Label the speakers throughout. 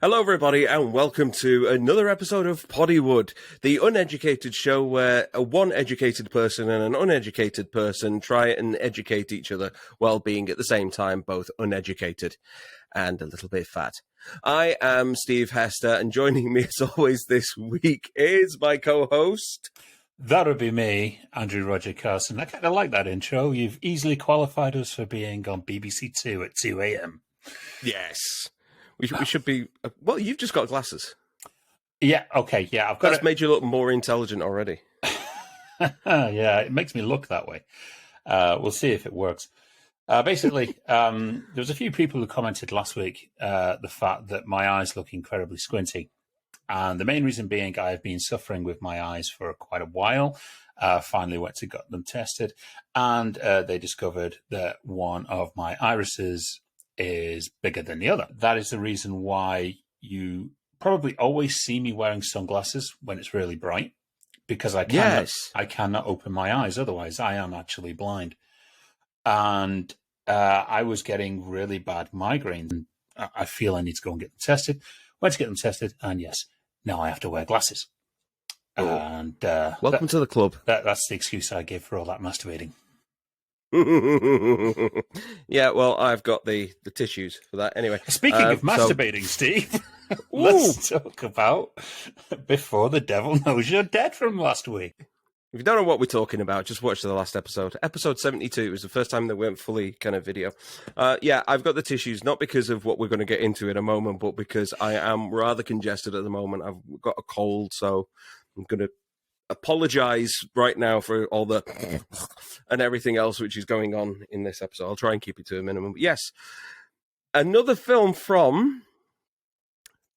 Speaker 1: Hello, everybody, and welcome to another episode of Poddywood, the uneducated show where one educated person and an uneducated person try and educate each other while being at the same time both uneducated and a little bit fat. I am Steve Hester, and joining me as always this week is my co-host.
Speaker 2: That would be me, Andrew Roger Carson. I kind of like that intro. You've easily qualified us for being on BBC Two at 2 a.m.
Speaker 1: Yes. We should be... Well, you've just got glasses.
Speaker 2: Yeah, okay, yeah.
Speaker 1: That's made you look more intelligent already.
Speaker 2: Yeah, it makes me look that way. We'll see if it works. Basically, there was a few people who commented last week the fact that my eyes look incredibly squinty. And the main reason being I've been suffering with my eyes for quite a while. Finally went to get them tested. And they discovered that one of my irises is bigger than the other. That is the reason why you probably always see me wearing sunglasses when it's really bright, because I cannot open my eyes. Otherwise, I am actually blind. And I was getting really bad migraines. I feel I need to go and get them tested. Went to get them tested, and yes, now I have to wear glasses.
Speaker 1: Oh.
Speaker 2: And
Speaker 1: welcome to the club.
Speaker 2: That's the excuse I give for all that masturbating.
Speaker 1: Yeah, well, I've got the tissues for that anyway.
Speaker 2: Speaking of masturbating, Steve, let's talk about Before the Devil Knows You're Dead from last week.
Speaker 1: If you don't know what we're talking about, just watch the last episode. Episode 72 it was the first time that we went fully kind of video. Yeah, I've got the tissues, not because of what we're going to get into in a moment, but because I am rather congested at the moment. I've got a cold, so I'm going to apologize right now for all the and everything else which is going on in this episode. I'll try and keep it to a minimum. But yes, another film from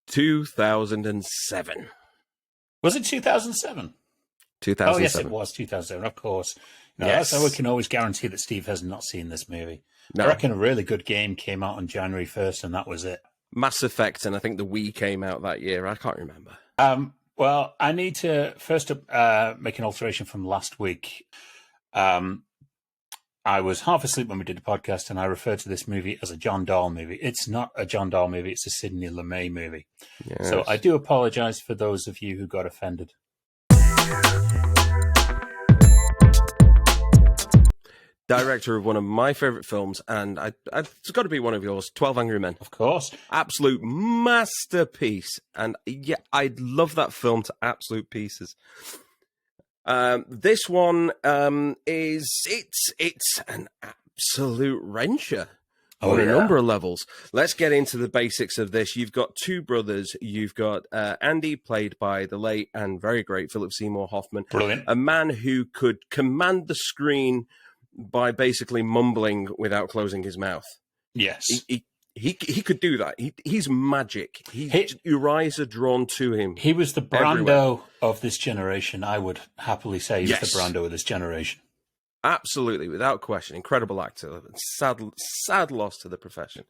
Speaker 1: 2007.
Speaker 2: Was it 2007?
Speaker 1: 2007.
Speaker 2: Oh, yes, it was 2007, of course. Now, yes. That's how we can always guarantee that Steve has not seen this movie. No. I reckon a really good game came out on January 1st, and that was it. Mass
Speaker 1: Effect, and I think the Wii came out that year. I can't remember.
Speaker 2: Well, I need to first make an alteration from last week. I was half asleep when we did the podcast, and I referred to this movie as a John Dahl movie. It's not a John Dahl movie. It's a Sidney Lumet movie. Yes. So I do apologize for those of you who got offended.
Speaker 1: Director of one of my favorite films, and it's got to be one of yours, 12 Angry Men.
Speaker 2: Of course.
Speaker 1: Absolute masterpiece. And yeah, I love that film to absolute pieces. This one it's an absolute wrencher on a number of levels. Let's get into the basics of this. You've got two brothers. You've got Andy, played by the late and very great Philip Seymour Hoffman.
Speaker 2: Brilliant.
Speaker 1: A man who could command the screen by basically mumbling without closing his mouth.
Speaker 2: Yes.
Speaker 1: He could do that. He's magic. Your eyes are drawn to him.
Speaker 2: He was the Brando of this generation. I would happily say he's the Brando of this generation.
Speaker 1: Absolutely, without question. Incredible actor. Sad loss to the profession.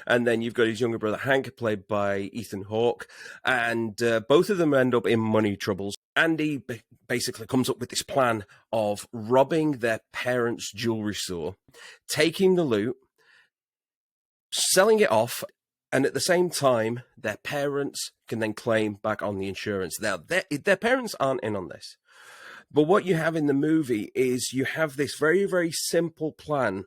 Speaker 1: And then you've got his younger brother, Hank, played by Ethan Hawke. And both of them end up in money troubles. Andy basically comes up with this plan of robbing their parents' jewelry store, taking the loot, selling it off, and at the same time, their parents can then claim back on the insurance. Now, their parents aren't in on this. But what you have in the movie is you have this very, very simple plan,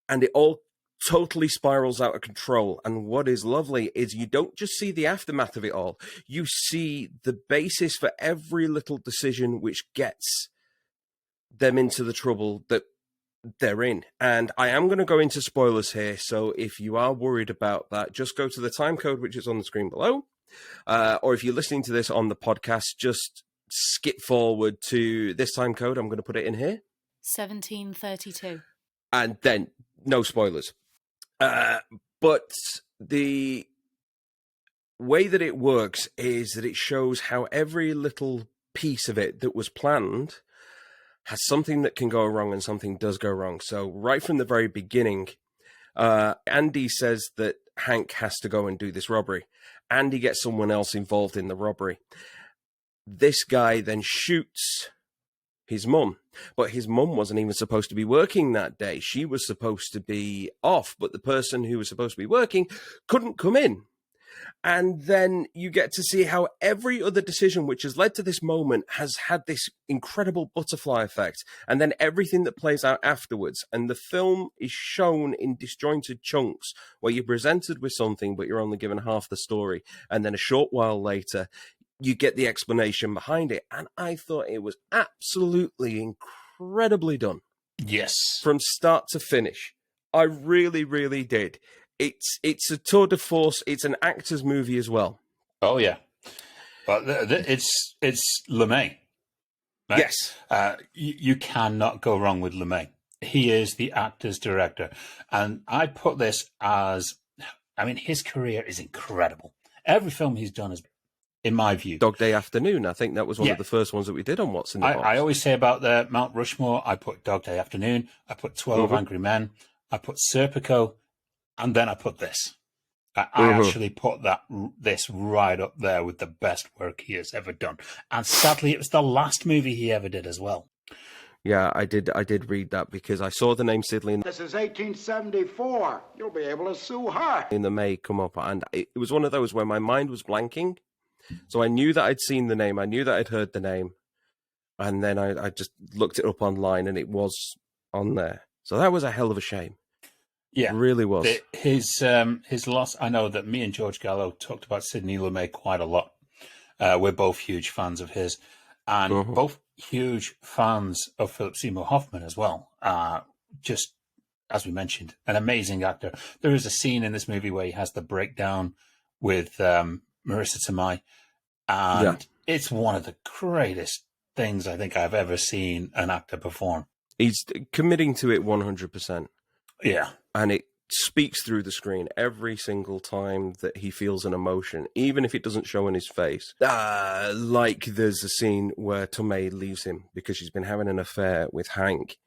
Speaker 1: and it all totally spirals out of control. And what is lovely is you don't just see the aftermath of it all. You see the basis for every little decision which gets them into the trouble that they're in. And I am going to go into spoilers here, so if you are worried about that, just go to the time code which is on the screen below, or if you're listening to this on the podcast, just skip forward to this time code. I'm going to put it in here,
Speaker 3: 1732,
Speaker 1: and then no spoilers. But the way that it works is that it shows how every little piece of it that was planned has something that can go wrong and something does go wrong. So right from the very beginning, Andy says that Hank has to go and do this robbery. Andy gets someone else involved in the robbery. This guy then shoots his mum, but his mum wasn't even supposed to be working that day. She was supposed to be off, but the person who was supposed to be working couldn't come in. And then you get to see how every other decision which has led to this moment has had this incredible butterfly effect. And then everything that plays out afterwards. And the film is shown in disjointed chunks where you're presented with something, but you're only given half the story. And then a short while later, you get the explanation behind it. And I thought it was absolutely incredibly done.
Speaker 2: Yes.
Speaker 1: From start to finish. I really, really did. It's a tour de force. It's an actor's movie as well.
Speaker 2: Oh yeah, but it's LeMay. Right?
Speaker 1: Yes,
Speaker 2: you cannot go wrong with LeMay. He is the actor's director, and I put this as, I mean, his career is incredible. Every film he's done is, in my view,
Speaker 1: Dog Day Afternoon. I think that was one of the first ones that we did on What's in the Box.
Speaker 2: I always say about the Mount Rushmore, I put Dog Day Afternoon, I put 12 Angry Men, I put Serpico, and then I put this. I actually put this right up there with the best work he has ever done. And sadly, it was the last movie he ever did as well.
Speaker 1: Yeah, I did read that because I saw the name Sidley
Speaker 4: This is 1874. You'll be able to sue her.
Speaker 1: in the May come up, and it was one of those where my mind was blanking. So I knew that I'd seen the name, I knew that I'd heard the name, and then I just looked it up online, and it was on there. So that was a hell of a shame.
Speaker 2: Yeah,
Speaker 1: It really was.
Speaker 2: His loss. I know that me and George Gallo talked about Sidney Lumet quite a lot. We're both huge fans of his, and both huge fans of Philip Seymour Hoffman as well. Just as we mentioned, an amazing actor. There is a scene in this movie where he has the breakdown with Marissa Tomei, and it's one of the greatest things I think I've ever seen an actor perform.
Speaker 1: He's committing to it 100%.
Speaker 2: Yeah.
Speaker 1: And it speaks through the screen every single time that he feels an emotion, even if it doesn't show in his face. Like there's a scene where Tomei leaves him because she's been having an affair with Hank,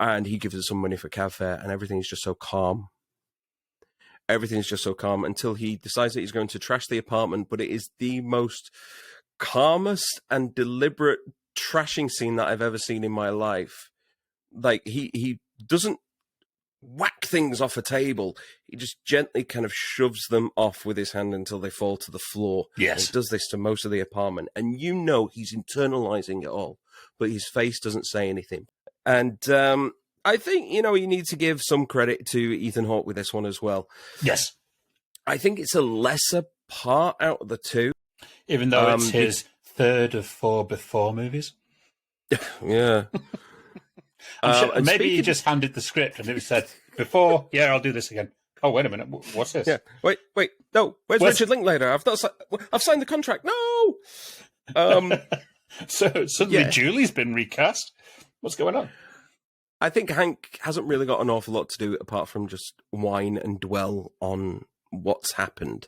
Speaker 1: and he gives her some money for cab fare, and everything's just so calm. Everything's just so calm until he decides that he's going to trash the apartment, but it is the most calmest and deliberate trashing scene that I've ever seen in my life. Like, he doesn't whack things off a table. He just gently kind of shoves them off with his hand until they fall to the floor.
Speaker 2: Yes.
Speaker 1: He does this to most of the apartment. And you know he's internalizing it all, but his face doesn't say anything. And I think, you need to give some credit to Ethan Hawke with this one as well.
Speaker 2: Yes.
Speaker 1: I think it's a lesser part out of the two.
Speaker 2: Even though it's his third of 4 before movies.
Speaker 1: Yeah.
Speaker 2: I'm sure, maybe he
Speaker 1: speaking...
Speaker 2: just handed the script and it said, before, yeah, I'll do this again. Oh, wait a minute. What's this?
Speaker 1: Yeah. Wait. No, where's Richard Linklater? I've signed the contract. No.
Speaker 2: So suddenly Julie's been recast. What's going on?
Speaker 1: I think Hank hasn't really got an awful lot to do apart from just whine and dwell on what's happened.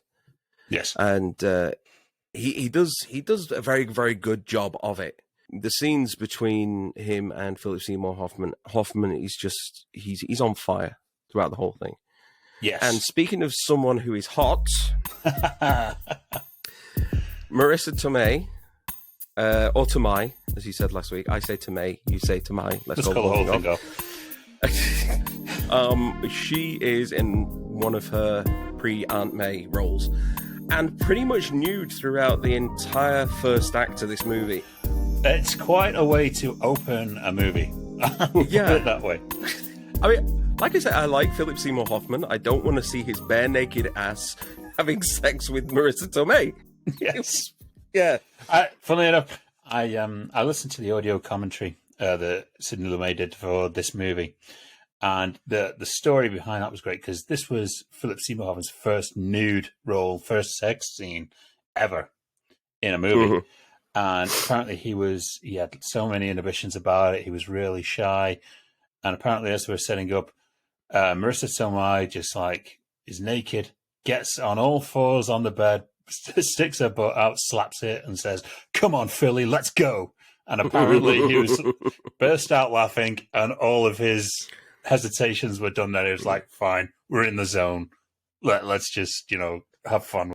Speaker 2: Yes.
Speaker 1: And he does a very, very good job of it. The scenes between him and Philip Seymour Hoffman is just he's on fire throughout the whole thing.
Speaker 2: Yes.
Speaker 1: And speaking of someone who is hot, Marissa Tomei, or Tomei, as you said last week. I say Tomei, you say Tomei. Let's call the whole thing off. She is in one of her pre-Aunt May roles, and pretty much nude throughout the entire first act of this movie.
Speaker 2: It's quite a way to open a movie.
Speaker 1: Yeah.
Speaker 2: Put it that way.
Speaker 1: I mean, like I said, I like Philip Seymour Hoffman. I don't want to see his bare naked ass having sex with Marissa Tomei.
Speaker 2: Yes.
Speaker 1: Yeah.
Speaker 2: Funnily enough, I listened to the audio commentary that Sidney Lumet did for this movie, and the story behind that was great because this was Philip Seymour Hoffman's first nude role, first sex scene ever in a movie. Mm-hmm. And apparently he had so many inhibitions about it. He was really shy. And apparently as we're setting up, Marissa Tomei just is naked, gets on all fours on the bed, sticks her butt out, slaps it and says, "Come on, Philly, let's go." And apparently he was burst out laughing and all of his hesitations were done there. He was like, fine, we're in the zone. Let's just, have fun.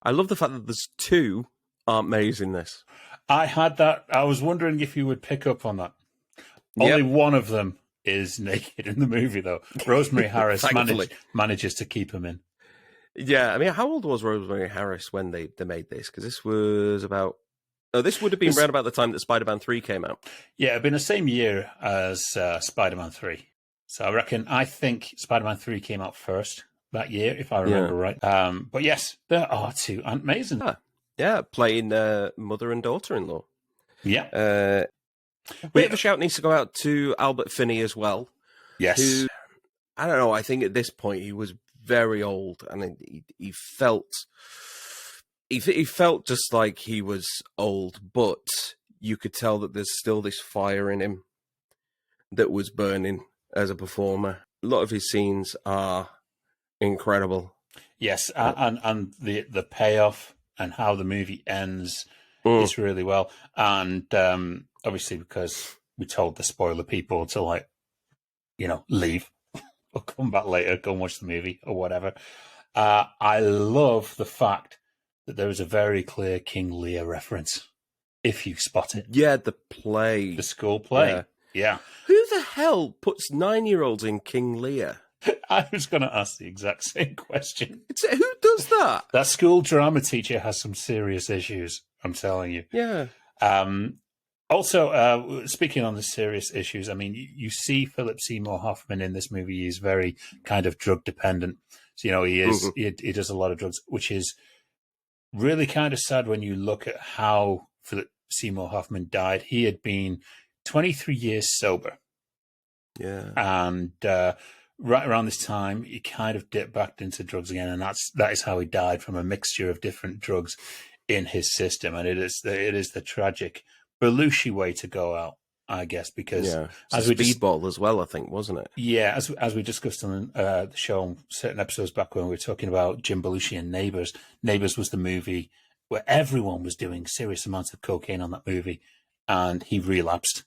Speaker 1: I love the fact that there's two Aunt Mays in this.
Speaker 2: I had that. I was wondering if you would pick up on that. Yep. Only one of them is naked in the movie, though. Rosemary Harris manages to keep him in.
Speaker 1: Yeah, I mean, how old was Rosemary Harris when they made this? Because this was about. Oh, this would have been
Speaker 2: This-
Speaker 1: around about the time that Spider-Man 3 came out.
Speaker 2: Yeah, it'd been the same year as Spider-Man 3. So I think Spider-Man 3 came out first that year, if I remember right. But yes, there are two amazing.
Speaker 1: Yeah, playing mother and daughter-in-law.
Speaker 2: Yeah.
Speaker 1: Bit of a shout needs to go out to Albert Finney as well.
Speaker 2: Yes.
Speaker 1: Who, I don't know, I think at this point he was very old, and he felt just like he was old, but you could tell that there's still this fire in him that was burning as a performer. A lot of his scenes are incredible.
Speaker 2: Yes, and the payoff and how the movie ends is really well. And obviously, because we told the spoiler people to leave or come back later, go and watch the movie or whatever. I love the fact that there is a very clear King Lear reference, if you spot it.
Speaker 1: Yeah, the play.
Speaker 2: The school play. Yeah.
Speaker 1: Who the hell puts 9-year-olds in King Lear?
Speaker 2: I was going to ask the exact same question.
Speaker 1: Who does that?
Speaker 2: That school drama teacher has some serious issues, I'm telling you.
Speaker 1: Yeah.
Speaker 2: Also, speaking on the serious issues, I mean, you see Philip Seymour Hoffman in this movie. He's very kind of drug dependent. So, he is. He does a lot of drugs, which is really kind of sad when you look at how Philip Seymour Hoffman died. He had been 23 years sober.
Speaker 1: Yeah.
Speaker 2: And right around this time, he kind of dipped back into drugs again. And that is how he died, from a mixture of different drugs in his system. And it is the tragic Belushi way to go out, I guess, because
Speaker 1: as we Speedball as well, I think, wasn't it?
Speaker 2: Yeah, as we discussed on the show certain episodes back when we were talking about Jim Belushi and Neighbours. Neighbours was the movie where everyone was doing serious amounts of cocaine on that movie, and he relapsed,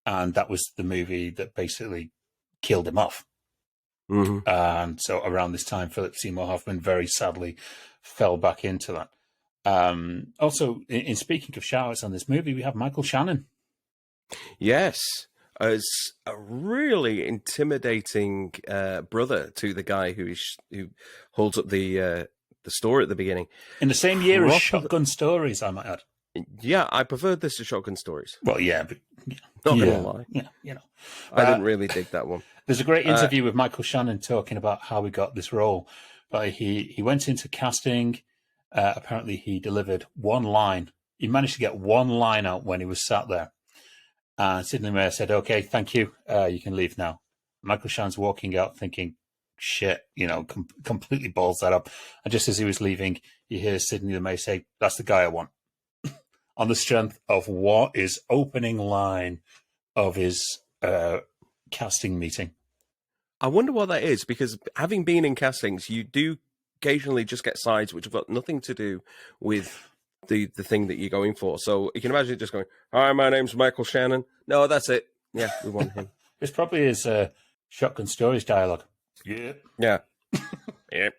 Speaker 2: and that was the movie that basically killed him off.
Speaker 1: Mm-hmm.
Speaker 2: And so around this time, Philip Seymour Hoffman very sadly fell back into that. Also, in speaking of shout-outs on this movie, we have Michael Shannon.
Speaker 1: Yes, as a really intimidating brother to the guy who holds up the store at the beginning.
Speaker 2: In the same year as Shotgun Stories, I might add.
Speaker 1: Yeah, I preferred this to Shotgun Stories.
Speaker 2: Well, yeah, but
Speaker 1: not gonna lie.
Speaker 2: Yeah,
Speaker 1: I didn't really dig that one.
Speaker 2: There's a great interview with Michael Shannon talking about how he got this role. But he went into casting. Apparently, he delivered one line. He managed to get one line out when he was sat there. Sidney Mayer said, "Okay, thank you. You can leave now." Michael Shannon's walking out thinking, shit, completely balls that up. And just as he was leaving, you hear Sidney Mayer say, "That's the guy I want." On the strength of what is opening line of his casting meeting.
Speaker 1: I wonder what that is, because having been in castings, you do occasionally just get sides which have got nothing to do with the thing that you're going for. So you can imagine it just going, "Hi, my name's Michael Shannon." No, that's it. Yeah, we want him.
Speaker 2: This probably is Shotgun Stories dialogue. Yeah.
Speaker 1: Yeah. Yep.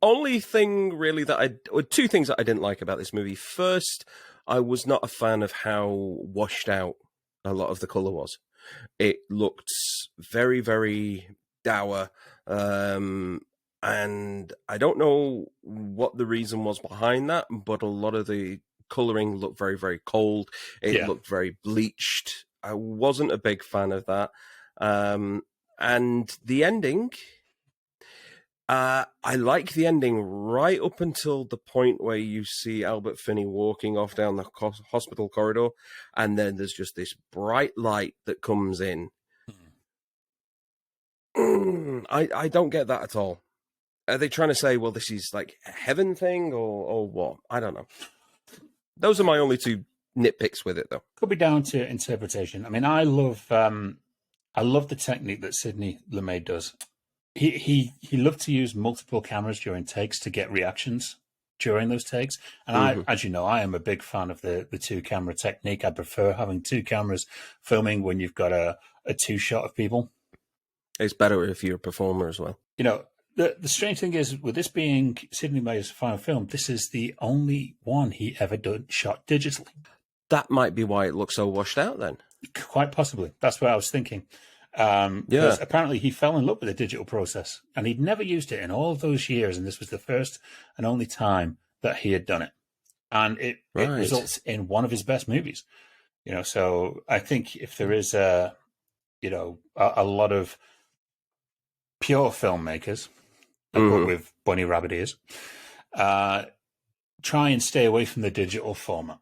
Speaker 1: Only thing really two things that I didn't like about this movie. First, I was not a fan of how washed out a lot of the color was. It looked very, very dour. And I don't know what the reason was behind that, but a lot of the coloring looked very, very cold. It looked very bleached. I wasn't a big fan of that. And the ending, I like the ending right up until the point where you see Albert Finney walking off down the hospital corridor, and then there's just this bright light that comes in. I don't get that at all. Are they trying to say, well, this is like a heaven thing or what? I don't know. Those are my only two nitpicks with it, though.
Speaker 2: Could be down to interpretation. I mean, I love the technique that Sidney Lumet does. He loved to use multiple cameras during takes to get reactions during those takes. And I, as you know, I am a big fan of the two camera technique. I prefer having two cameras filming when you've got a two shot of people.
Speaker 1: It's better if you're a performer as well.
Speaker 2: The strange thing is, with this being Sidney Mayer's final film, this is the only one he ever shot digitally.
Speaker 1: That might be why it looks so washed out then.
Speaker 2: Quite possibly. That's what I was thinking. Because apparently he fell in love with the digital process and he'd never used it in all those years. And this was the first and only time that he had done it. And it results in one of his best movies. So I think if there is a lot of pure filmmakers, like what with Bunny Rabbit is, try and stay away from the digital format.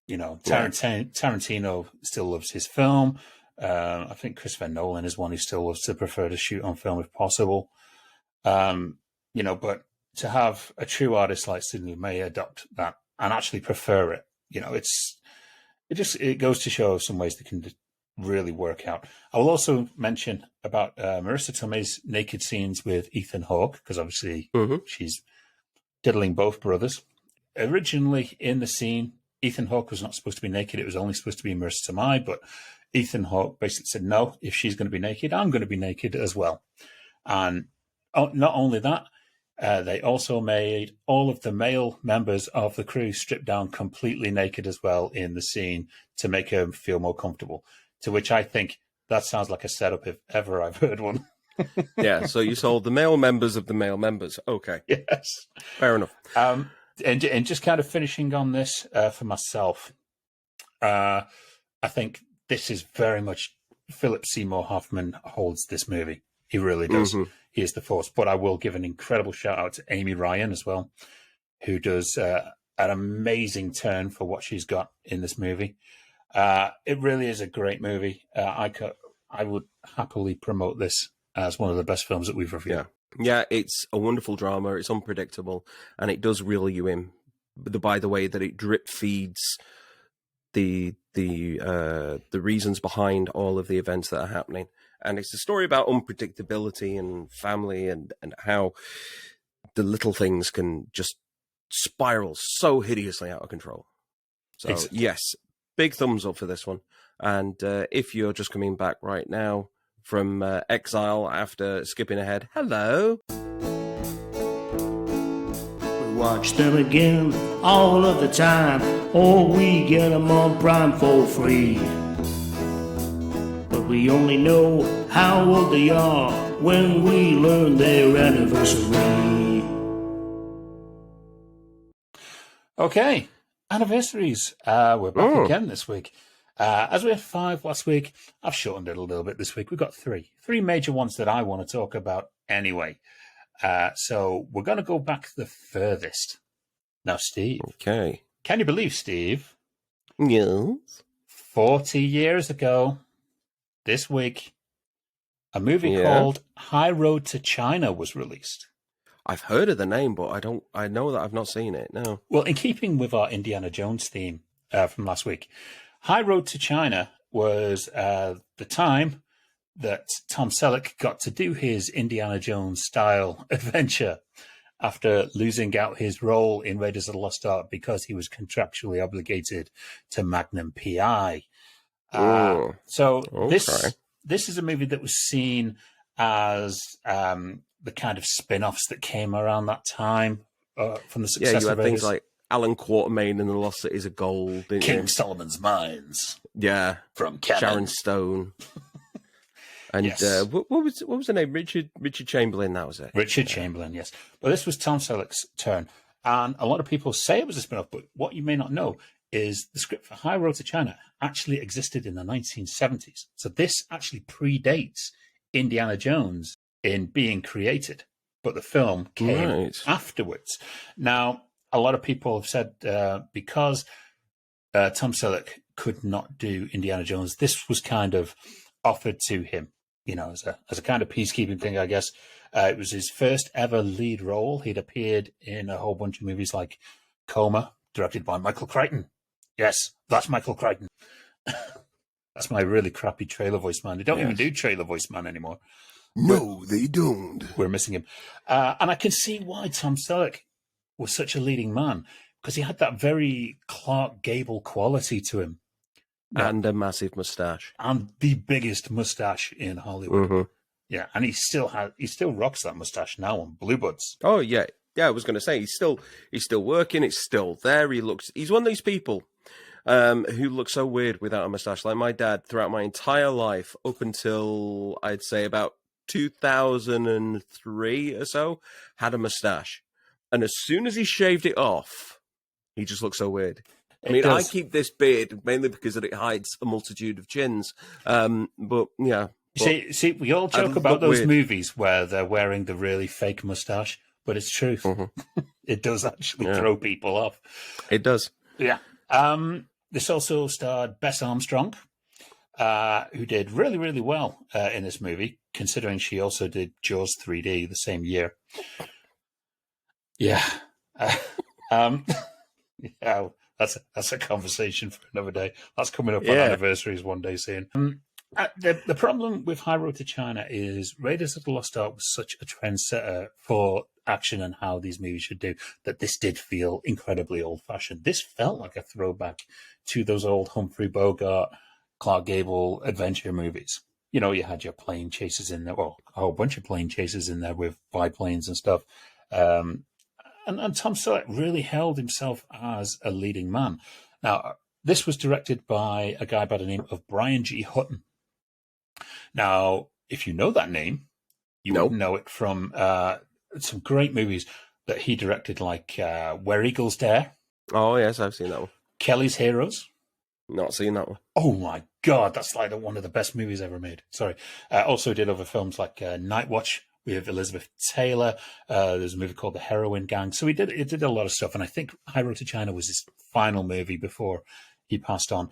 Speaker 2: Tarantino still loves his film. I think Christopher Nolan is one who still loves to prefer to shoot on film if possible. But to have a true artist like Sidney May adopt that and actually prefer it, it goes to show some ways that can really work out. I will also mention about Marissa Tomei's naked scenes with Ethan Hawke, because obviously she's diddling both brothers. Originally in the scene, Ethan Hawke was not supposed to be naked. It was only supposed to be Marissa Tomei, but Ethan Hawke basically said, no, if she's going to be naked, I'm going to be naked as well. And not only that, they also made all of the male members of the crew strip down completely naked as well in the scene to make them feel more comfortable. To which I think that sounds like a setup if ever I've heard one.
Speaker 1: Yeah, so you sold the male members of the male members. Okay.
Speaker 2: Yes.
Speaker 1: Fair enough.
Speaker 2: And just kind of finishing on this for myself, I think this is very much Philip Seymour Hoffman holds this movie. He really does. He is the force. But I will give an incredible shout out to Amy Ryan as well, who does an amazing turn for what she's got in this movie. It really is a great movie. I would happily promote this as one of the best films that we've reviewed.
Speaker 1: Yeah, it's a wonderful drama. It's unpredictable, and it does reel you in. By the way that it drip feeds the reasons behind all of the events that are happening, and it's a story about unpredictability and family, and how the little things can just spiral so hideously out of control. So yes, big thumbs up for this one. And if you're just coming back right now from exile after skipping ahead, hello.
Speaker 5: We watch them again all of the time, or we get them on Prime for free. But we only know how old they are when we learn their anniversary.
Speaker 2: Okay, anniversaries. We're back again this week. As we had 5 last week, I've shortened it a little bit this week. We've got 3 major ones that I want to talk about anyway. So we're going to go back the furthest. Now, Steve.
Speaker 1: Okay.
Speaker 2: Can you believe, Steve?
Speaker 1: Yes.
Speaker 2: 40 years ago, this week, a movie called High Road to China was released.
Speaker 1: I've heard of the name, but I know that I've not seen it, no.
Speaker 2: Well, in keeping with our Indiana Jones theme from last week, High Road to China was the time that Tom Selleck got to do his Indiana Jones style adventure after losing out his role in Raiders of the Lost Ark because he was contractually obligated to Magnum PI. This is a movie that was seen as the kind of spin-offs that came around that time from the success
Speaker 1: you
Speaker 2: of
Speaker 1: had
Speaker 2: Raiders.
Speaker 1: things like Alan Quatermain and the Lost Cities of Gold.
Speaker 2: King Solomon's Mines.
Speaker 1: Yeah.
Speaker 2: From Cannon.
Speaker 1: Sharon Stone. And
Speaker 2: Yes.
Speaker 1: What was the name? Richard Chamberlain, that was it.
Speaker 2: Richard Chamberlain, yes. But this was Tom Selleck's turn. And a lot of people say it was a spin-off, but what you may not know is the script for High Road to China actually existed in the 1970s. So this actually predates Indiana Jones in being created, but the film came afterwards. Now, a lot of people have said because Tom Selleck could not do Indiana Jones, this was kind of offered to him, as a kind of peacekeeping thing, I guess. It was his first ever lead role. He'd appeared in a whole bunch of movies like Coma, directed by Michael Crichton. Yes, that's Michael Crichton. That's my really crappy trailer voice man. They don't even do trailer voice man anymore.
Speaker 1: No, they don't.
Speaker 2: We're missing him. And I can see why Tom Selleck was such a leading man, because he had that very Clark Gable quality to him.
Speaker 1: And a massive moustache.
Speaker 2: And the biggest moustache in Hollywood.
Speaker 1: Mm-hmm.
Speaker 2: Yeah, and he still rocks that moustache now on Blue Buds.
Speaker 1: Oh, yeah. Yeah, I was going to say, he's still working. It's still there. He's one of these people. who looked so weird without a mustache. Like my dad, throughout my entire life, up until I'd say about 2003 or so, had a mustache. And as soon as he shaved it off, he just looked so weird. I mean, I keep this beard mainly because it hides a multitude of chins. But yeah.
Speaker 2: See, we all joke about those movies where they're wearing the really fake mustache, but it's true.
Speaker 1: Mm-hmm.
Speaker 2: It does actually throw people off.
Speaker 1: It does.
Speaker 2: Yeah. This also starred Bess Armstrong, who did really, really well in this movie, considering she also did Jaws 3D the same year. Yeah. Yeah, that's a conversation for another day. That's coming up on anniversaries one day soon. The problem with High Road to China is Raiders of the Lost Ark was such a trendsetter for action and how these movies should do that this did feel incredibly old-fashioned. This felt like a throwback to those old Humphrey Bogart, Clark Gable adventure movies. You know, you had your plane chases in there, well, a whole bunch of plane chases in there with biplanes and stuff. And Tom Selleck really held himself as a leading man. Now, this was directed by a guy by the name of Brian G. Hutton. Now, if you know that name, you would know it from some great movies that he directed, like Where Eagles Dare.
Speaker 1: Oh, yes, I've seen that one.
Speaker 2: Kelly's Heroes.
Speaker 1: Not seen that one.
Speaker 2: Oh, my God, that's like one of the best movies ever made. Sorry. Also did other films like Night Watch with Elizabeth Taylor. There's a movie called The Heroin Gang. So he did a lot of stuff. And I think High Road to China was his final movie before he passed on.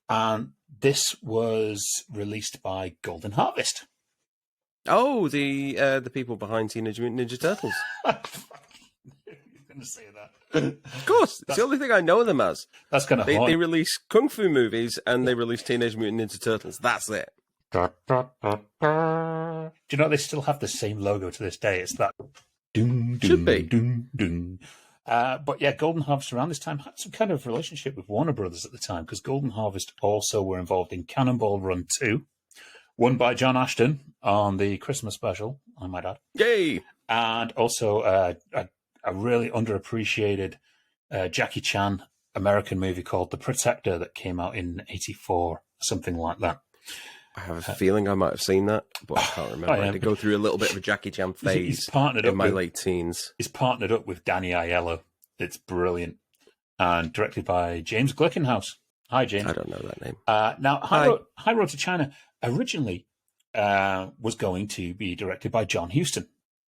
Speaker 2: And this was released by Golden Harvest.
Speaker 1: Oh, the people behind Teenage Mutant Ninja Turtles.
Speaker 2: You're going to say that.
Speaker 1: Of course. It's the only thing I know them as.
Speaker 2: That's kind of
Speaker 1: They release Kung Fu movies and they release Teenage Mutant Ninja Turtles. That's it.
Speaker 2: Do you know they still have the same logo to this day? It's that.
Speaker 1: Should be.
Speaker 2: But yeah, Golden Harvest around this time had some kind of relationship with Warner Brothers at the time, because Golden Harvest also were involved in Cannonball Run 2, won by John Ashton on the Christmas special, I might add.
Speaker 1: Yay!
Speaker 2: And also a really underappreciated Jackie Chan American movie called The Protector that came out in '84, something like that.
Speaker 1: I have a feeling I might have seen that, but I can't remember. I had to go through a little bit of a Jackie Chan phase in my late teens.
Speaker 2: He's partnered up with Danny Aiello. It's brilliant. And directed by James Glickenhaus. Hi, James.
Speaker 1: I don't know that name.
Speaker 2: Now, High Road to China originally was going to be directed by John Huston.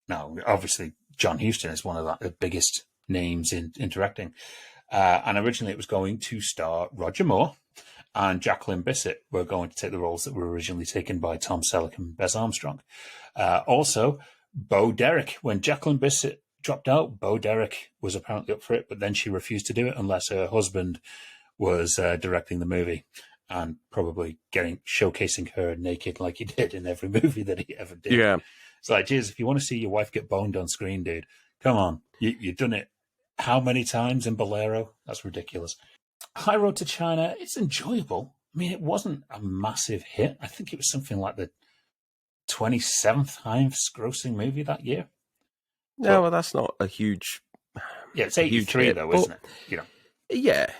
Speaker 2: Now, obviously, John Huston is one of the biggest names in directing. And originally it was going to star Roger Moore, and Jacqueline Bisset were going to take the roles that were originally taken by Tom Selleck and Bess Armstrong. Also, Bo Derek. When Jacqueline Bisset dropped out, Bo Derek was apparently up for it, but then she refused to do it unless her husband was directing the movie and probably showcasing her naked like he did in every movie that he ever did.
Speaker 1: Yeah.
Speaker 2: It's like, geez, if you want to see your wife get boned on screen, dude, come on. You've done it how many times in Bolero? That's ridiculous. High Road to China, it's enjoyable. I mean, it wasn't a massive hit. I think it was something like the 27th highest grossing movie that year.
Speaker 1: No, well, that's not a huge.
Speaker 2: Yeah, it's 83 though, isn't it? You know.
Speaker 1: Yeah,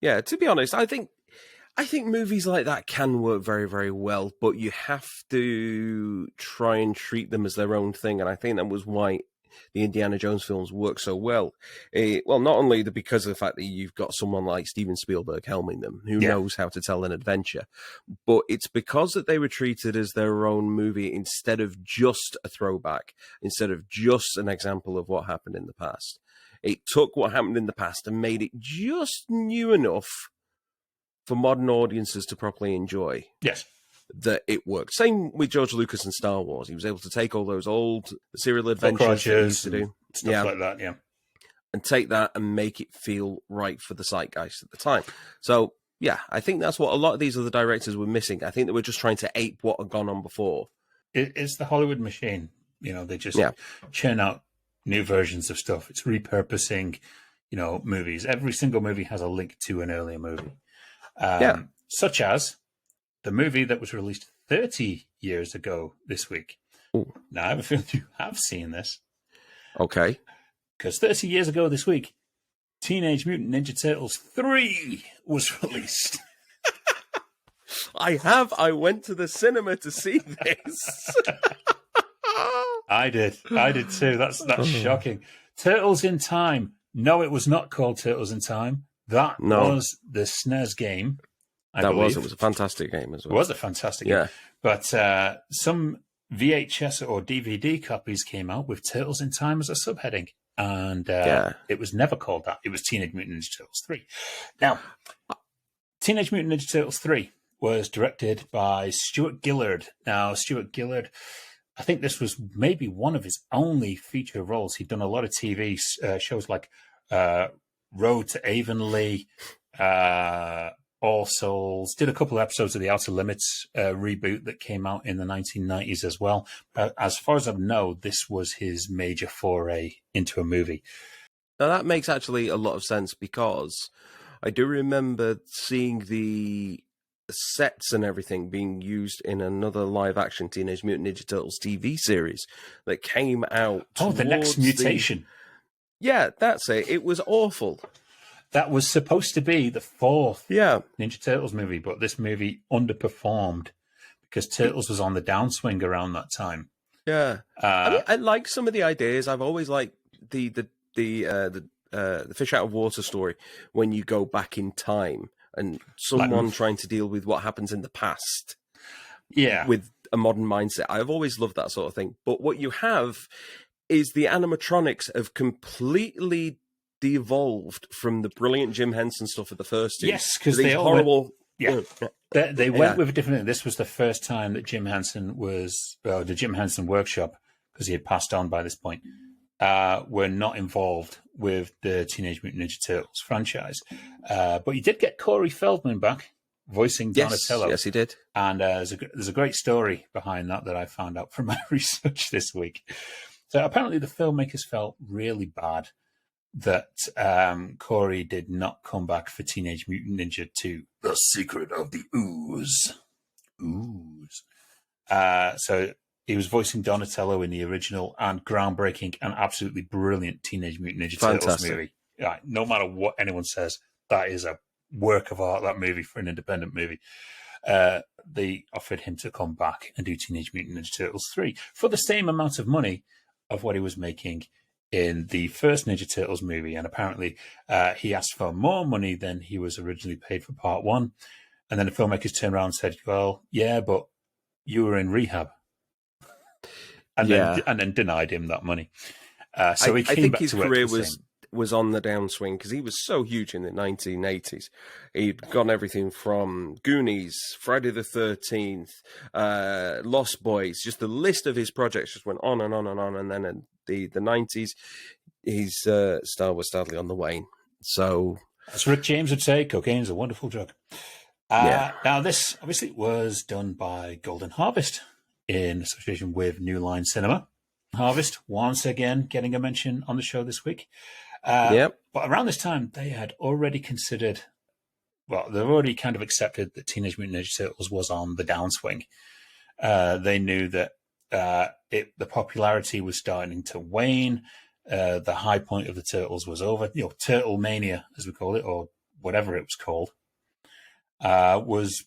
Speaker 1: yeah. To be honest, I think movies like that can work very, very well, but you have to try and treat them as their own thing, and I think that was why the Indiana Jones films work so well. Well, not only because of the fact that you've got someone like Steven Spielberg helming them, who knows how to tell an adventure, but it's because that they were treated as their own movie instead of just a throwback, instead of just an example of what happened in the past. It took what happened in the past and made it just new enough for modern audiences to properly enjoy.
Speaker 2: Yes.
Speaker 1: That it worked. Same with George Lucas and Star Wars. He was able to take all those old serial adventures that he used to do,
Speaker 2: stuff like that,
Speaker 1: and take that and make it feel right for the zeitgeist at the time. So, yeah, I think that's what a lot of these other directors were missing. I think they were just trying to ape what had gone on before.
Speaker 2: It's the Hollywood machine. You know, they just churn out new versions of stuff. It's repurposing, movies. Every single movie has a link to an earlier movie. Such as the movie that was released 30 years ago this week.
Speaker 1: Ooh.
Speaker 2: Now, I have a feeling you have seen this.
Speaker 1: Okay.
Speaker 2: Because 30 years ago this week, Teenage Mutant Ninja Turtles 3 was released.
Speaker 1: I went to the cinema to see this.
Speaker 2: I did too. That's shocking. Turtles in Time. No, it was not called Turtles in Time. That was the SNES game. I believe.
Speaker 1: It was a fantastic game as well.
Speaker 2: It was a fantastic game. But some VHS or DVD copies came out with Turtles in Time as a subheading. And it was never called that. It was Teenage Mutant Ninja Turtles 3. Now, Teenage Mutant Ninja Turtles 3 was directed by Stuart Gillard. Now, Stuart Gillard, I think this was maybe one of his only feature roles. He'd done a lot of TV shows like Road to Avonlea, All Souls, did a couple of episodes of the Outer Limits reboot that came out in the 1990s as well. As far as I know, this was his major foray into a movie.
Speaker 1: Now, that makes actually a lot of sense because I do remember seeing the sets and everything being used in another live-action Teenage Mutant Ninja Turtles TV series that came out.
Speaker 2: Oh, The Next Mutation.
Speaker 1: Yeah, that's it. It was awful.
Speaker 2: That was supposed to be the fourth
Speaker 1: Ninja
Speaker 2: Turtles movie, but this movie underperformed because Turtles was on the downswing around that time.
Speaker 1: Yeah, I mean, I like some of the ideas. I've always liked the fish out of water story when you go back in time and someone trying to deal with what happens in the past.
Speaker 2: Yeah,
Speaker 1: with a modern mindset. I've always loved that sort of thing. But what you have is the animatronics have completely devolved from the brilliant Jim Henson stuff of the first two.
Speaker 2: Yes, because
Speaker 1: they horrible.
Speaker 2: They went with a different. This was the first time that Jim Henson was the Jim Henson Workshop, because he had passed on by this point, were not involved with the Teenage Mutant Ninja Turtles franchise. But you did get Corey Feldman back voicing Donatello.
Speaker 1: Yes, he did.
Speaker 2: And there's a great story behind that I found out from my research this week. So apparently the filmmakers felt really bad that Corey did not come back for Teenage Mutant Ninja 2, The Secret of the Ooze. So he was voicing Donatello in the original and groundbreaking and absolutely brilliant Teenage Mutant Ninja Turtles movie. Right, no matter what anyone says, that is a work of art, that movie, for an independent movie. They offered him to come back and do Teenage Mutant Ninja Turtles 3 for the same amount of money of what he was making in the first Ninja Turtles movie. And apparently he asked for more money than he was originally paid for part one. And then the filmmakers turned around and said, well, yeah, but you were in rehab. And then denied him that money. So he came
Speaker 1: I think
Speaker 2: back
Speaker 1: his
Speaker 2: to work
Speaker 1: career
Speaker 2: the same.
Speaker 1: was on the downswing because he was so huge in the 1980s. He'd gone everything from Goonies, Friday the 13th, Lost Boys. Just the list of his projects just went on and on and on. And then in the 90s, his star was sadly on the wane. So,
Speaker 2: as Rick James would say, cocaine's a wonderful drug. Now, this obviously was done by Golden Harvest in association with New Line Cinema. Harvest, once again, getting a mention on the show this week. But around this time, they had already considered, they've already kind of accepted that Teenage Mutant Ninja Turtles was on the downswing. They knew that the popularity was starting to wane. The high point of the Turtles was over. Turtle Mania, as we call it, or whatever it was called, was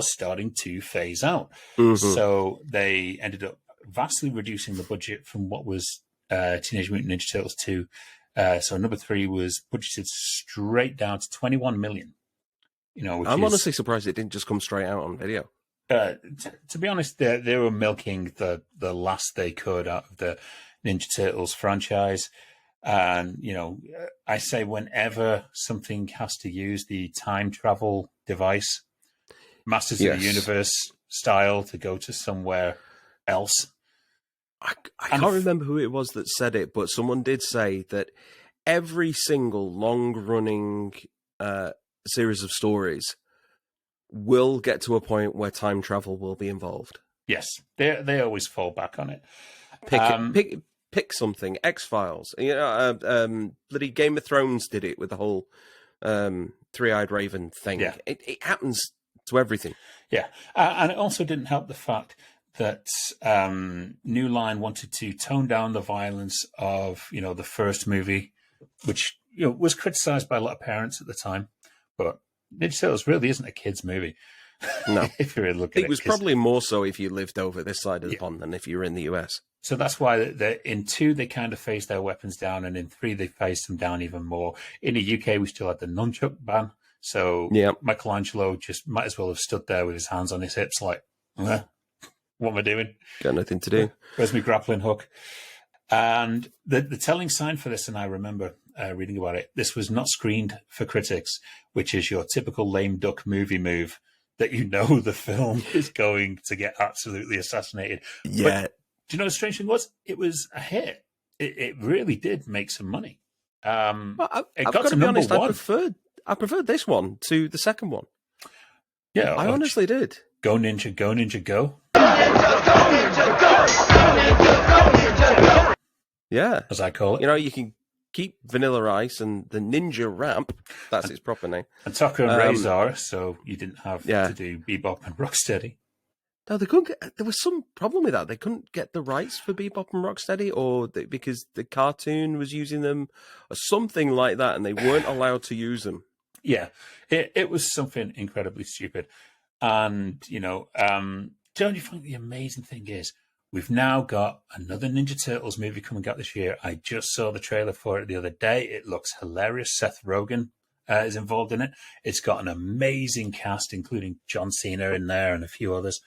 Speaker 2: starting to phase out. Mm-hmm. So they ended up vastly reducing the budget from what was Teenage Mutant Ninja Turtles 2. So number 3 was budgeted straight down to $21 million. I'm
Speaker 1: honestly surprised it didn't just come straight out on video.
Speaker 2: To be honest, they were milking the last they could out of the Ninja Turtles franchise. And, I say whenever something has to use the time travel device, Masters of the Universe style, to go to somewhere else.
Speaker 1: I can't remember who it was that said it, but someone did say that every single long-running series of stories will get to a point where time travel will be involved.
Speaker 2: Yes, they always fall back on it.
Speaker 1: Pick something. X-Files. Bloody Game of Thrones did it with the whole Three-Eyed Raven thing. Yeah. It happens to everything.
Speaker 2: Yeah, and it also didn't help the fact that New Line wanted to tone down the violence of, the first movie, which was criticised by a lot of parents at the time, but Ninja Turtles really isn't a kids' movie.
Speaker 1: No.
Speaker 2: If you really look at it.
Speaker 1: It was
Speaker 2: 'cause-
Speaker 1: probably more so if you lived over this side of the pond than if you were in the US.
Speaker 2: So that's why in 2, they kind of phased their weapons down, and in 3, they phased them down even more. In the UK, we still had the nunchuck ban. So
Speaker 1: Yeah.
Speaker 2: Michelangelo just might as well have stood there with his hands on his hips like, what am I doing?
Speaker 1: Got nothing to do.
Speaker 2: Where's my grappling hook? And the telling sign for this, and I remember reading about it, this was not screened for critics, which is your typical lame duck movie move that the film is going to get absolutely assassinated.
Speaker 1: Yeah.
Speaker 2: But do you know the strange thing was? It was a hit. It really did make some money.
Speaker 1: Well,
Speaker 2: It
Speaker 1: I've
Speaker 2: got
Speaker 1: got
Speaker 2: to
Speaker 1: to be
Speaker 2: number
Speaker 1: honest,
Speaker 2: one.
Speaker 1: I preferred this one to the second one.
Speaker 2: Yeah,
Speaker 1: I honestly did.
Speaker 2: Go Ninja, go Ninja, go.
Speaker 1: Yeah.
Speaker 2: As I call it.
Speaker 1: You can keep Vanilla Ice and the Ninja Ramp. That's its proper name.
Speaker 2: And Tucker and Razor, so you didn't have to do Bebop and Rocksteady.
Speaker 1: No, they couldn't there was some problem with that. They couldn't get the rights for Bebop and Rocksteady, because the cartoon was using them, or something like that, and they weren't allowed to use them.
Speaker 2: Yeah, it was something incredibly stupid. And, don't you think the amazing thing is, we've now got another Ninja Turtles movie coming out this year. I just saw the trailer for it the other day. It looks hilarious. Seth Rogen is involved in it. It's got an amazing cast, including John Cena in there and a few others.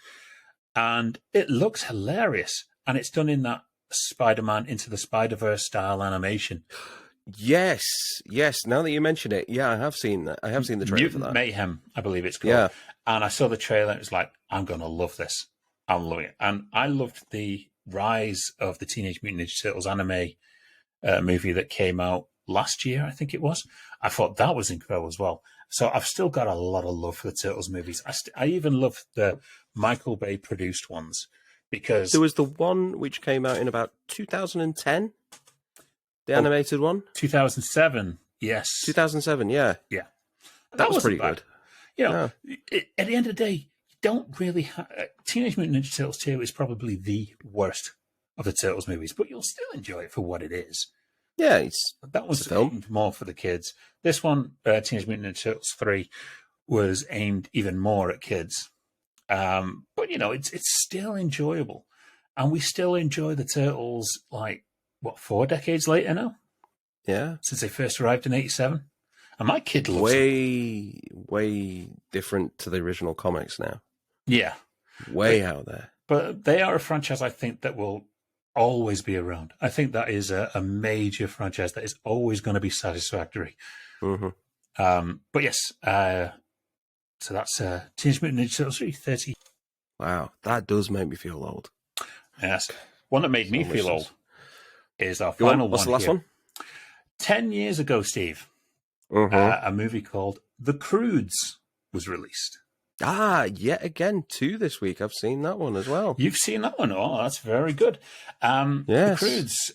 Speaker 2: And it looks hilarious. And it's done in that Spider-Man Into the Spider-Verse style animation.
Speaker 1: Yes. Now that you mention it, yeah, I have seen that. I have seen the trailer for
Speaker 2: Mutant
Speaker 1: that.
Speaker 2: Mayhem, I believe it's called.
Speaker 1: Yeah.
Speaker 2: And I saw the trailer and it was like, I'm going to love this. I'm loving it. And I loved the rise of the Teenage Mutant Ninja Turtles anime movie that came out last year, I think it was. I thought that was incredible as well. So I've still got a lot of love for the Turtles movies. I even love the Michael Bay produced ones, because
Speaker 1: There was the one which came out in about 2010, the animated one.
Speaker 2: 2007, yes.
Speaker 1: 2007, yeah.
Speaker 2: Yeah.
Speaker 1: That was
Speaker 2: wasn't
Speaker 1: pretty
Speaker 2: bad.
Speaker 1: good.
Speaker 2: At the end of the day, you don't really have... Teenage Mutant Ninja Turtles 2 is probably the worst of the Turtles movies, but you'll still enjoy it for what it is.
Speaker 1: Yeah,
Speaker 2: That was
Speaker 1: a film.
Speaker 2: aimed more for the kids. This one, Teenage Mutant Ninja Turtles 3, was aimed even more at kids. But, it's still enjoyable. And we still enjoy the Turtles, 4 decades later now?
Speaker 1: yeah.
Speaker 2: Since they first arrived in 87? And my kid loves them.
Speaker 1: Way different to the original comics now.
Speaker 2: Yeah.
Speaker 1: Way out there.
Speaker 2: But they are a franchise, I think, that will always be around. I think that is a major franchise that is always going to be satisfactory.
Speaker 1: Mm-hmm.
Speaker 2: But yes, so that's Teenage Mutant Ninja Turtles 30.
Speaker 1: Wow, that does make me feel old.
Speaker 2: Yes. One that made me
Speaker 1: So
Speaker 2: feel
Speaker 1: much
Speaker 2: old is our
Speaker 1: Go on,
Speaker 2: final
Speaker 1: what's
Speaker 2: one.
Speaker 1: the last
Speaker 2: here.
Speaker 1: one?
Speaker 2: 10 years ago, Steve,
Speaker 1: Mm-hmm.
Speaker 2: a movie called The Croods was released.
Speaker 1: Yet again, 2 this week. I've seen that one as well.
Speaker 2: You've seen that one? Oh, that's very good.
Speaker 1: Yes.
Speaker 2: The Croods,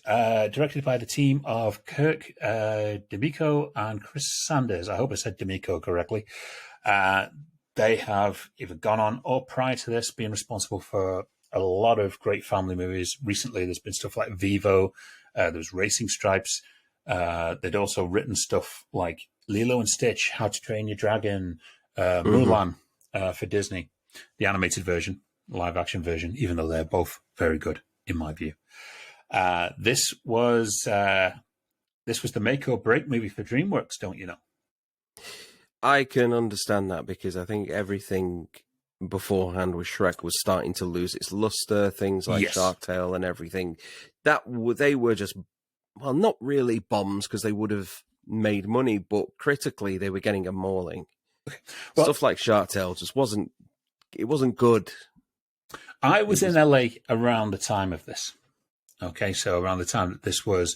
Speaker 2: directed by the team of Kirk D'Amico and Chris Sanders. I hope I said D'Amico correctly. They have either gone on or prior to this been responsible for a lot of great family movies. Recently, there's been stuff like Vivo. There was Racing Stripes. They'd also written stuff like Lilo and Stitch, How to Train Your Dragon, Mulan for Disney, the animated version, live action version, even though they're both very good in my view. This was the make or break movie for DreamWorks, don't you know?
Speaker 1: I can understand that because I think everything beforehand with Shrek was starting to lose its luster. Things like
Speaker 2: Yes.
Speaker 1: Shark Tale and everything they were just, well, not really bombs because they would have made money, but critically they were getting a mauling.
Speaker 2: Well-
Speaker 1: Stuff like Shark Tale just wasn't good.
Speaker 2: I was in LA around the time of this. Okay, so around the time that this was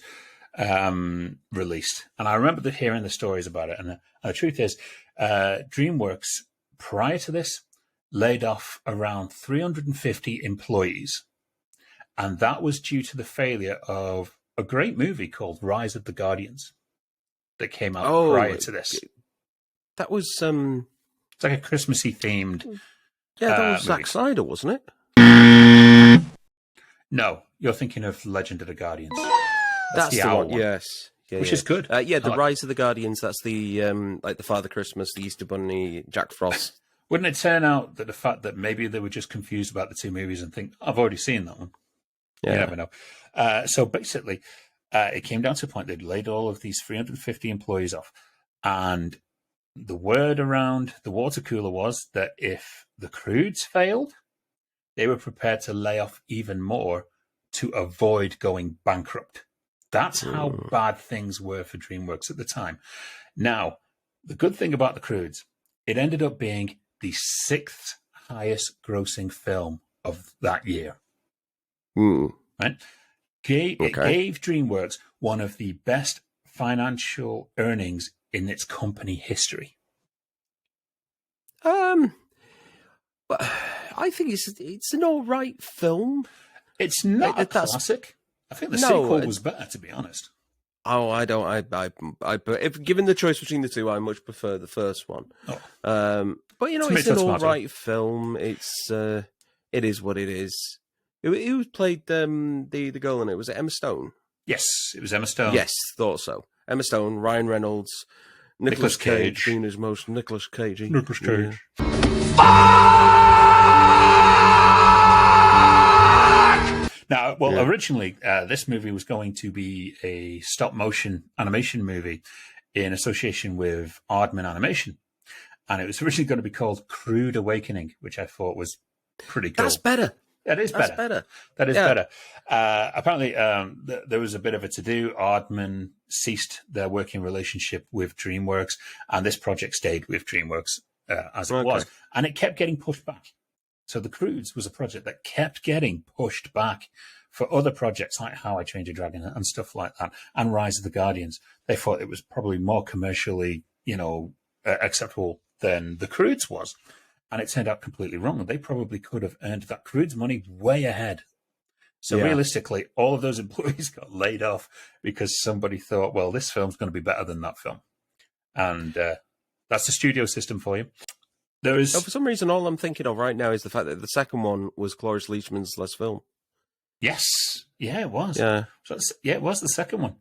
Speaker 2: released. And I remember hearing the stories about it. And the truth is, DreamWorks, prior to this, laid off around 350 employees. And that was due to the failure of a great movie called Rise of the Guardians that came out prior to this.
Speaker 1: That was
Speaker 2: It's like a Christmassy themed.
Speaker 1: that was Zack
Speaker 2: movie.
Speaker 1: Snyder, wasn't it?
Speaker 2: No, you're thinking of Legend of the Guardians.
Speaker 1: That's
Speaker 2: the
Speaker 1: the
Speaker 2: owl
Speaker 1: one.
Speaker 2: one.
Speaker 1: Yes. Yeah,
Speaker 2: which
Speaker 1: yeah.
Speaker 2: is good.
Speaker 1: Yeah, the
Speaker 2: I like-
Speaker 1: Rise of the Guardians. That's the like the Father Christmas, the Easter Bunny, Jack Frost.
Speaker 2: Wouldn't it turn out that the fact that maybe they were just confused about the two movies and think, I've already seen that one? You
Speaker 1: Yeah.
Speaker 2: never know. So basically, it came down to a point they'd laid all of these 350 employees off. And the word around the water cooler was that if the Croods failed, they were prepared to lay off even more to avoid going bankrupt. That's how bad things were for DreamWorks at the time. Now, the good thing about the Croods, it ended up being the 6th highest grossing film of that year.
Speaker 1: Mm.
Speaker 2: Right? It
Speaker 1: Okay.
Speaker 2: gave DreamWorks one of the best financial earnings in its company history.
Speaker 1: But I think it's an all right film.
Speaker 2: It's not a
Speaker 1: that's-
Speaker 2: classic. I think the
Speaker 1: No,
Speaker 2: sequel was better, to be honest.
Speaker 1: Oh, I don't. If given the choice between the two, I much prefer the first one.
Speaker 2: Oh.
Speaker 1: But you know,
Speaker 2: Tomato,
Speaker 1: it's an all
Speaker 2: tomato.
Speaker 1: right film. It is what it is. Who played the girl in it? Was it Emma Stone?
Speaker 2: Yes, it was Emma Stone.
Speaker 1: Yes, thought so. Emma Stone, Ryan Reynolds, Nicolas
Speaker 2: Nicolas Cage.
Speaker 1: Cage, being his most Nicolas Cage.
Speaker 2: Nicolas Cage. Now, well,
Speaker 1: Yeah.
Speaker 2: originally, this movie was going to be a stop motion animation movie in association with Aardman Animation. And it was originally going to be called Crude Awakening, which I thought was pretty cool.
Speaker 1: That's better.
Speaker 2: That is
Speaker 1: That's
Speaker 2: better.
Speaker 1: better.
Speaker 2: That is
Speaker 1: Yeah.
Speaker 2: better. Apparently, there was a bit of a to-do. Aardman ceased their working relationship with DreamWorks, and this project stayed with DreamWorks as it
Speaker 1: Okay.
Speaker 2: was. And it kept getting pushed back. So The Croods was a project that kept getting pushed back for other projects like How I Trained Your Dragon and stuff like that, and Rise of the Guardians. They thought it was probably more commercially, acceptable than The Croods was. And it turned out completely wrong. They probably could have earned that Croods money way ahead. So
Speaker 1: Yeah.
Speaker 2: realistically, all of those employees got laid off because somebody thought, well, this film's going to be better than that film. And that's the studio system for you. There is...
Speaker 1: Oh, for some reason, all I'm thinking of right now is the fact that the second one was Cloris Leachman's last film.
Speaker 2: Yes. Yeah, it was.
Speaker 1: Yeah.
Speaker 2: So it was the second one.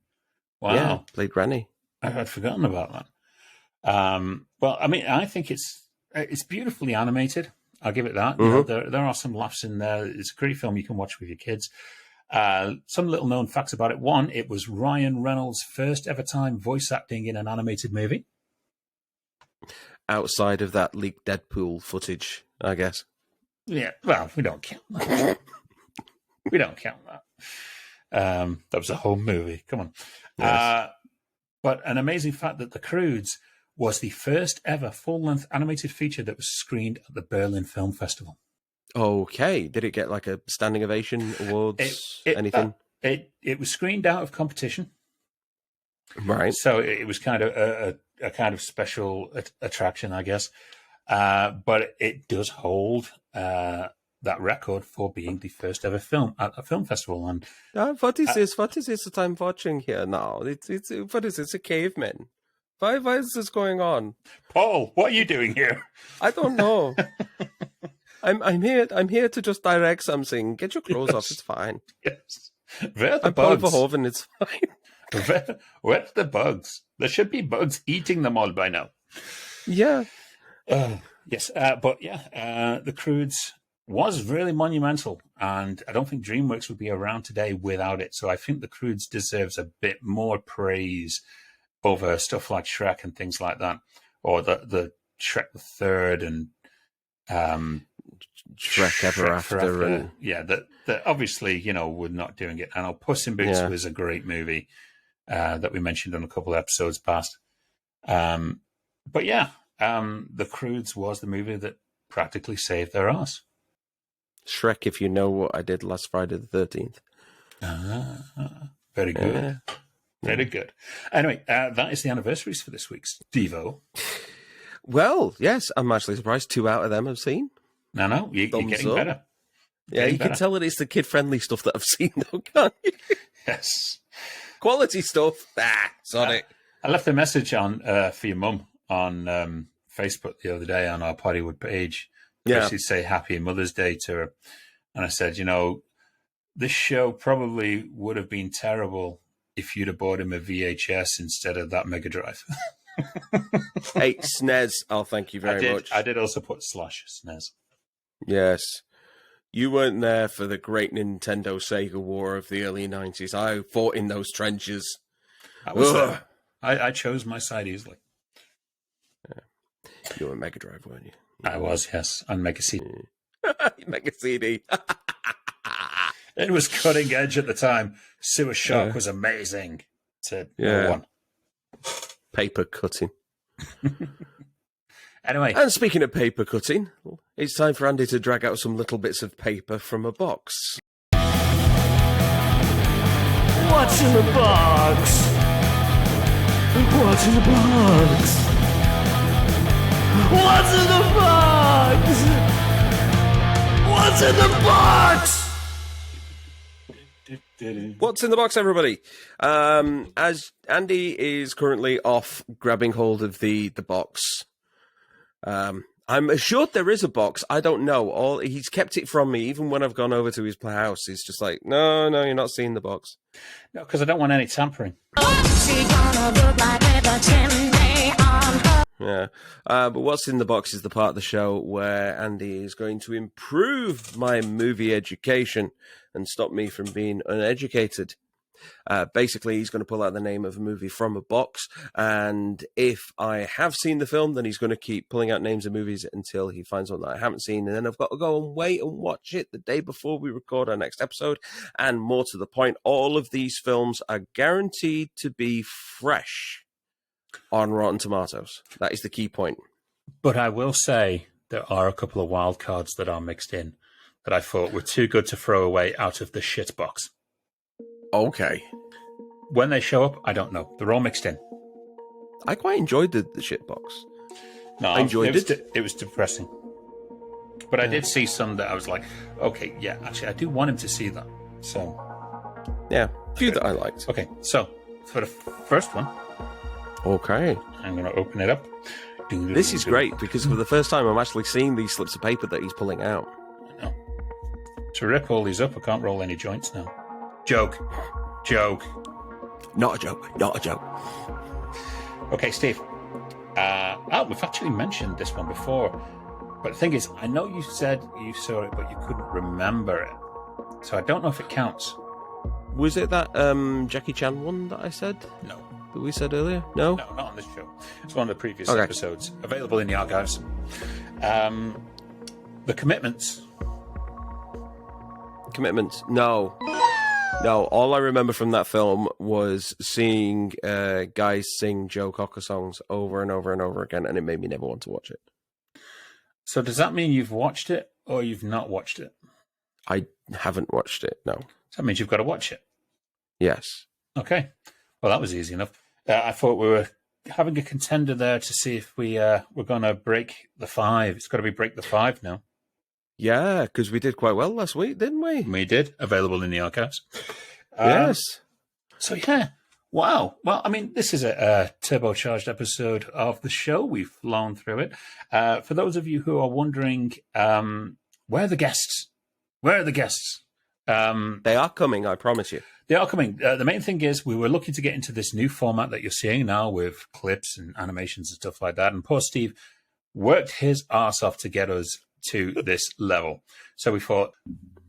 Speaker 2: Wow.
Speaker 1: Yeah, played Granny.
Speaker 2: I had forgotten about that. Well, I mean, I think it's beautifully animated. I'll give it that. You know, there are some laughs in there. It's a great film you can watch with your kids. Some little known facts about it. One, it was Ryan Reynolds' first ever time voice acting in an animated movie.
Speaker 1: Outside of that leaked Deadpool footage, I guess.
Speaker 2: Yeah, well, we don't count that. We don't count that. That was a whole movie. Come on.
Speaker 1: Yes.
Speaker 2: But an amazing fact that The Croods was the first ever full-length animated feature that was screened at the Berlin Film Festival.
Speaker 1: Okay. Did it get like a standing ovation, awards, anything?
Speaker 2: It was screened out of competition.
Speaker 1: Right.
Speaker 2: So it was kind of a kind of special attraction, I guess. But it does hold that record for being the first ever film at a film festival. And
Speaker 1: What is this? What is this that I'm watching here now? It's what is this? A caveman? Why is this going on?
Speaker 2: Paul, what are you doing here?
Speaker 1: I don't know. I'm here to just direct something. Get your clothes off. It's fine.
Speaker 2: Yes. Where are the
Speaker 1: I'm Paul
Speaker 2: bugs?
Speaker 1: Verhoeven. It's fine.
Speaker 2: Where's the bugs? There should be bugs eating them all by now.
Speaker 1: Yeah.
Speaker 2: Yes, but yeah, The Croods was really monumental, and I don't think DreamWorks would be around today without it. So I think The Croods deserves a bit more praise over stuff like Shrek and things like that, or the Shrek the Third and
Speaker 1: Shrek Ever After.
Speaker 2: Forever.
Speaker 1: And
Speaker 2: Yeah, that obviously, we're not doing it. I know Puss in Boots
Speaker 1: Yeah.
Speaker 2: was a great movie that we mentioned on a couple of episodes past. But yeah, The Croods was the movie that practically saved their ass.
Speaker 1: Shrek, if you know what I did last Friday the 13th.
Speaker 2: Very good.
Speaker 1: Yeah.
Speaker 2: Very good. Anyway, that is the anniversaries for this week's Devo.
Speaker 1: Well, yes, I'm actually surprised 2 out of them I've seen.
Speaker 2: No, you're
Speaker 1: Thumbs
Speaker 2: getting
Speaker 1: up.
Speaker 2: better.
Speaker 1: Yeah,
Speaker 2: Getting
Speaker 1: you can
Speaker 2: better.
Speaker 1: tell that it's the kid-friendly stuff that I've seen, though, can't you?
Speaker 2: Yes.
Speaker 1: Quality stuff. Sonic.
Speaker 2: I left a message on for your mum on Facebook the other day on our Poddywood page.
Speaker 1: Yeah.
Speaker 2: She'd say Happy Mother's Day to her. And I said, this show probably would have been terrible if you'd have bought him a VHS instead of that Mega Drive.
Speaker 1: Hey, SNES, I'll thank you very much.
Speaker 2: I did also put / SNES.
Speaker 1: Yes. You weren't there for the great Nintendo Sega war of the early 90s. I fought in those trenches.
Speaker 2: I was there. I chose my side easily.
Speaker 1: You were Mega Drive, weren't you?
Speaker 2: I was, yes, and Mega CD.
Speaker 1: Mega CD.
Speaker 2: It was cutting edge at the time. Sewer Shark was amazing. To no one.
Speaker 1: Paper cutting.
Speaker 2: Anyway.
Speaker 1: And speaking of paper cutting, it's time for Andy to drag out some little bits of paper from a box.
Speaker 5: What's in the box? What's in the box? What's in the box? What's in the box?
Speaker 1: What's in the box, everybody? As Andy is currently off grabbing hold of the box, I'm assured there is a box. I don't know. He's kept it from me, even when I've gone over to his house. He's just like, no, you're not seeing the box.
Speaker 2: No, because I don't want any tampering.
Speaker 1: Yeah. But what's in the box is the part of the show where Andy is going to improve my movie education and stop me from being uneducated. Basically, he's going to pull out the name of a movie from a box, and if I have seen the film, then he's going to keep pulling out names of movies until he finds one that I haven't seen, and then I've got to go and wait and watch it the day before we record our next episode. And more to the point, all of these films are guaranteed to be fresh on Rotten Tomatoes. That is the key point.
Speaker 2: But I will say there are a couple of wild cards that are mixed in that I thought were too good to throw away out of the shit box.
Speaker 1: Okay.
Speaker 2: When they show up, I don't know. They're all mixed in.
Speaker 1: I quite enjoyed the shit box.
Speaker 2: No,
Speaker 1: I enjoyed it.
Speaker 2: It was depressing. But I did see some that I was like, okay, yeah, actually, I do want him to see that. So,
Speaker 1: yeah, a few that I liked.
Speaker 2: Okay, so for the first one,
Speaker 1: okay,
Speaker 2: I'm going to open it up.
Speaker 1: This is great because for the first time, I'm actually seeing these slips of paper that he's pulling out.
Speaker 2: I know. To rip all these up, I can't roll any joints now. Joke.
Speaker 1: Not a joke.
Speaker 2: Okay, Steve. We've actually mentioned this one before. But the thing is, I know you said you saw it, but you couldn't remember it. So I don't know if it counts.
Speaker 1: Was it that Jackie Chan one that I said?
Speaker 2: No.
Speaker 1: That we said earlier? No?
Speaker 2: No, not on this show. It's one of the previous episodes. Available in the archives. The Commitments.
Speaker 1: Commitments? No. No, all I remember from that film was seeing guys sing Joe Cocker songs over and over and over again, and it made me never want to watch it.
Speaker 2: So does that mean you've watched it or you've not watched it?
Speaker 1: I haven't watched it, no.
Speaker 2: So that means you've got to watch it.
Speaker 1: Yes.
Speaker 2: Okay. Well, that was easy enough. I thought we were having a contender there to see if we're going to break the 5. It's got to be break the 5 now.
Speaker 1: Yeah, because we did quite well last week, didn't we?
Speaker 2: We did. Available in the archives.
Speaker 1: Yes.
Speaker 2: So, yeah. Wow. Well, I mean, this is a turbocharged episode of the show. We've flown through it. For those of you who are wondering, where are the guests? Where are the guests?
Speaker 1: They are coming, I promise you.
Speaker 2: They are coming. The main thing is we were looking to get into this new format that you're seeing now with clips and animations and stuff like that. And poor Steve worked his arse off to get us to this level. So we thought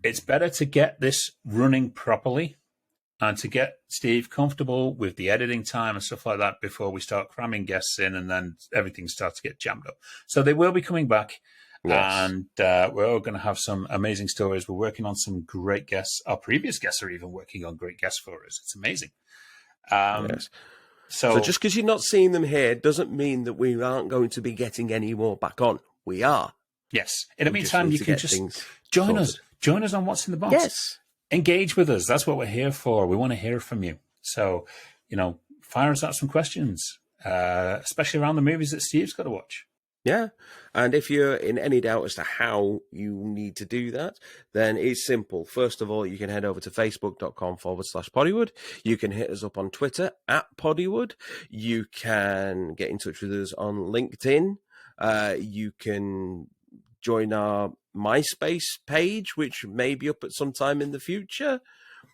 Speaker 2: it's better to get this running properly and to get Steve comfortable with the editing time and stuff like that before we start cramming guests in and then everything starts to get jammed up. So they will be coming back. Yes. And we're all going to have some amazing stories. We're working on some great guests. Our previous guests are even working on great guests for us. It's amazing.
Speaker 1: Yes. So just because you're not seeing them here doesn't mean that we aren't going to be getting any more back on. We are.
Speaker 2: Yes. In the meantime, you can just join us. Join us on What's in the Box.
Speaker 1: Yes.
Speaker 2: Engage with us. That's what we're here for. We want to hear from you. So, fire us out some questions, especially around the movies that Steve's got to watch.
Speaker 1: Yeah. And if you're in any doubt as to how you need to do that, then it's simple. First of all, you can head over to facebook.com/Poddywood. You can hit us up on Twitter @Poddywood. You can get in touch with us on LinkedIn. You can join our MySpace page, which may be up at some time in the future.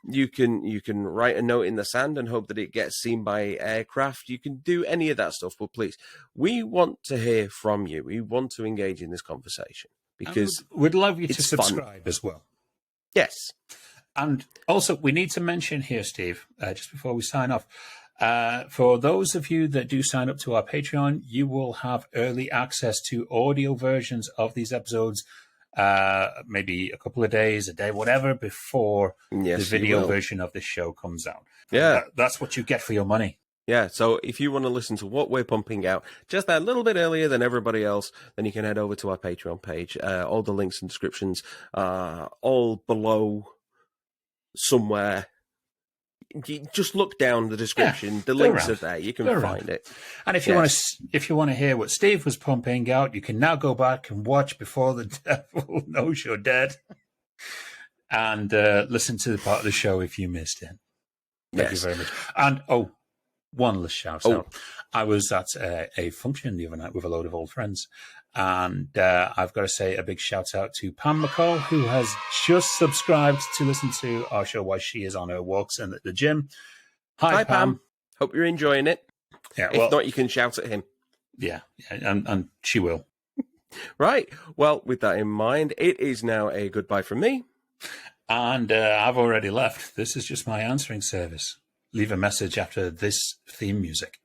Speaker 1: You can write a note in the sand and hope that it gets seen by aircraft. You can do any of that stuff, but please, we want to hear from you. We want to engage in this conversation because
Speaker 2: we'd love you to
Speaker 1: it's
Speaker 2: subscribe as well.
Speaker 1: Yes.
Speaker 2: And also, we need to mention here, Steve, just before we sign off, for those of you that do sign up to our Patreon, you will have early access to audio versions of these episodes, maybe a couple of days, a day, whatever, before the video version of the show comes out.
Speaker 1: Yeah.
Speaker 2: That's what you get for your money.
Speaker 1: Yeah, so if you want to listen to what we're pumping out just that little bit earlier than everybody else, then you can head over to our Patreon page. All the links and descriptions are all below somewhere. You just look down the description.
Speaker 2: Yeah,
Speaker 1: the links
Speaker 2: around.
Speaker 1: are there. You can
Speaker 2: They're
Speaker 1: find
Speaker 2: around.
Speaker 1: it.
Speaker 2: And if you want to hear what Steve was pumping out, you can now go back and watch Before the Devil Knows You're Dead, and listen to the part of the show if you missed it. Thank you very much. And one last shout out. I was at a function the other night with a load of old friends, and I've got to say a big shout out to Pam McCall, who has just subscribed to listen to our show while she is on her walks and at the gym. Hi, Pam.
Speaker 1: Hope you're enjoying it.
Speaker 2: Yeah,
Speaker 1: if not, you can shout at him.
Speaker 2: Yeah, and she will.
Speaker 1: Right. Well, with that in mind, it is now a goodbye from me.
Speaker 2: And I've already left. This is just my answering service. Leave a message after this theme music.